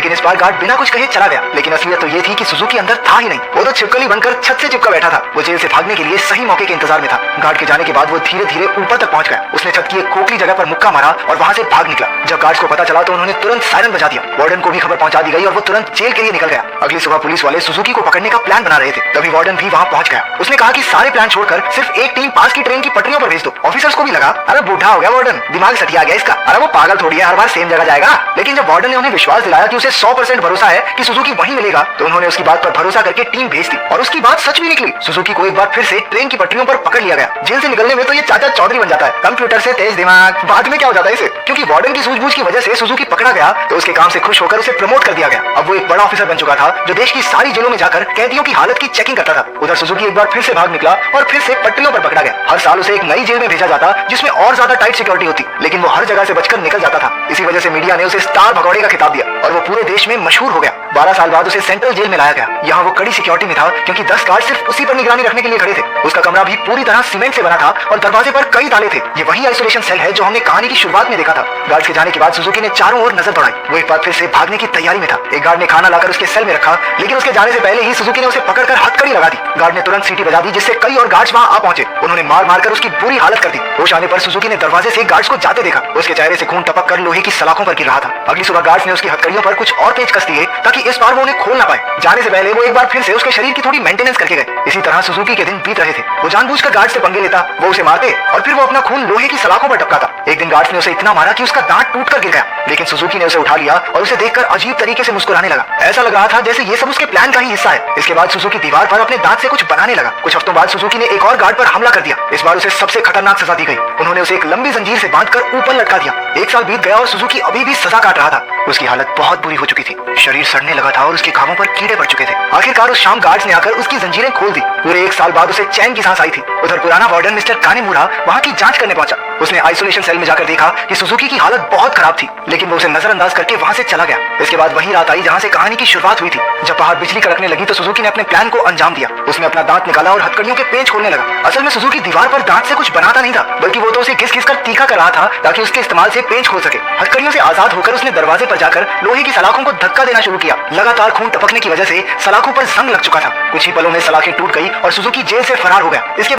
लेकिन इस बार गार्ड बिना कुछ कहे चला गया। लेकिन असलियत तो ये थी कि सुजुकी अंदर था ही नहीं, वो तो छिपकली बनकर छत से चिपका बैठा था। वो जेल से भागने के लिए सही मौके के इंतजार में था। गार्ड के जाने के बाद वो धीरे धीरे ऊपर तक पहुंच गया। उसने छत की एक खोखली जगह पर मुक्का मारा और वहां से भाग निकला। जब गार्ड्स को पता चला तो उन्होंने तुरंत सायरन बजा दिया। वार्डन को भी खबर पहुंचा दी गई और वो तुरंत जेल के लिए निकल गया। अगली सुबह पुलिस वाले सुजुकी को पकड़ने का प्लान बना रहे थे, तभी वार्डन भी वहां पहुंच गया। उसने कहा कि सारे प्लान छोड़कर सिर्फ एक टीम पास की ट्रेन की पटरियों पर भेज दो। ऑफिसर्स को भी लगा अरे बूढ़ा हो गया वार्डन, दिमाग सटिया गया इसका, अरे वो पागल थोड़ी है, हर बार सेम जगह जाएगा। लेकिन जब वार्डन ने उन्हें विश्वास दिलाया कि उसे 100% भरोसा है कि सुजुकी वहीं मिलेगा, तो उन्होंने उसकी बात पर भरोसा करके टीम भेज दी और उसकी बात सच भी निकली। सुजुकी को एक बार फिर से ट्रेन की पटरियों पर पकड़ लिया गया। जेल से निकलने में तो ये चाचा चौधरी बन जाता है, कंप्यूटर से तेज दिमाग। बाद में क्या हो जाता है इसे, क्योंकि वार्डन की सूझबूझ की वजह से सुजुकी पकड़ा गया तो उसके काम से खुश होकर उसे प्रमोट कर दिया गया। अब वो एक बड़ा ऑफिसर बन चुका था जो देश की सारी जेलों में जाकर कैदियों की हालत की चेकिंग करता था। उधर सुजुकी एक बार फिर से भाग निकला और फिर से पटरियों पर पकड़ा गया। हर साल उसे एक नई जेल में भेजा जाता जिसमें और ज्यादा टाइट सिक्योरिटी होती, लेकिन वो हर जगह से बचकर निकल जाता था। इसी वजह से मीडिया ने उसे स्टार भगौड़े का खिताब दिया और वो पूरे देश में मशहूर हो गया। 12 साल बाद उसे सेंट्रल जेल में लाया गया। यहाँ वो कड़ी सिक्योरिटी में था क्योंकि 10 गार्ड सिर्फ उसी पर निगरानी रखने के लिए खड़े थे। उसका कमरा भी पूरी तरह सीमेंट से बना था और दरवाजे पर कई ताले थे। ये वही आइसोलेशन सेल है जो हमने कहानी की शुरुआत में देखा था। गार्ड्स के जाने के बाद सुजुकी ने चारों ओर नजर दौड़ाई। वो एक बार फिर से भागने की तैयारी में था। एक गार्ड ने खाना लाकर उसके सेल में रखा, लेकिन उसके जाने से पहले ही सुजुकी ने उसे पकड़कर हथकड़ी लगा दी। गार्ड ने तुरंत सीटी बजा दी जिससे कई और गार्ड्स वहां आ पहुंचे। उन्होंने मार मारकर उसकी बुरी हालत कर दी। होश आने पर सुजुकी ने दरवाजे से गार्ड्स को जाते देखा। उसके चेहरे से खून टपक कर लोहे की सलाखों पर गिर रहा था। अगली सुबह गार्ड्स ने उसकी हथकड़ियों पर कुछ और पेच कस दिए ताकि इस बार वो उन्हें खोल ना पाए। जाने से पहले वो एक बार फिर से उसके शरीर की थोड़ी मेंटेनेंस करके गए। इसी तरह सुजुकी के दिन बीत रहे थे। वो जानबूझकर गार्ड से पंगे लेता, वो उसे मारते और फिर वो अपना खून लोहे की सलाखों पर टपकाता। एक दिन गार्ड्स ने उसे इतना मारा कि उसका दांत टूटकर गिर गया, लेकिन सुजुकी ने उसे उठा लिया और उसे देखकर अजीब तरीके से मुस्कुराने लगा। ऐसा लग रहा था जैसे ये सब उसके प्लान का ही हिस्सा है। इसके बाद सुजुकी दीवार पर अपने दांत से कुछ बनाने लगा। कुछ हफ्तों बाद सुजुकी ने एक और गार्ड पर हमला कर दिया। इस बार उसे सबसे खतरनाक सजा दी गई। उन्होंने उसे एक लंबी जंजीर से बांधकर ऊपर लटका दिया। 1 साल बीत गया और सुजुकी अभी भी सजा काट रहा था। उसकी हालत बहुत बुरी हो चुकी थी। शरीर सड़ने लगा था और उसके घावों पर कीड़े पड़ चुके थे। आखिरकार उस शाम गार्ड्स ने आकर उसकी जंजीरें खोल दी। पूरे 1 साल बाद उसे चैन की सांस आई थी। उधर पुराना वार्डन मिस्टर कानेमुरा वहाँ की जांच करने पहुंचा। उसने आइसोलेशन सेल में जाकर देखा कि सुजुकी की हालत बहुत खराब थी, लेकिन वो उसे नजरअंदाज करके वहाँ से चला गया। इसके बाद वही रात आई जहाँ से कहानी की शुरुआत हुई थी। जब बाहर बिजली कड़कने लगी तो सुजुकी ने अपने प्लान को अंजाम दिया। उसने अपना दांत निकाला और हथकड़ियों के पेंच खोलने लगा। असल में सुजुकी दीवार पर दांत से कुछ बनाता नहीं था, बल्कि वो तो उसे घिस घिस कर तीखा कर रहा था ताकि उसके इस्तेमाल से पेंच खोल सके। हथकड़ियों से आजाद होकर उसने दरवाजे पर जाकर लोहे की सलाखों को धक्का देना शुरू किया। लगातार खून टपकने की वजह से सलाखों पर जंग लग चुका था। कुछ ही पलों में सलाखें टूट गई और सुजुकी जेल से फरार हो गया। इसके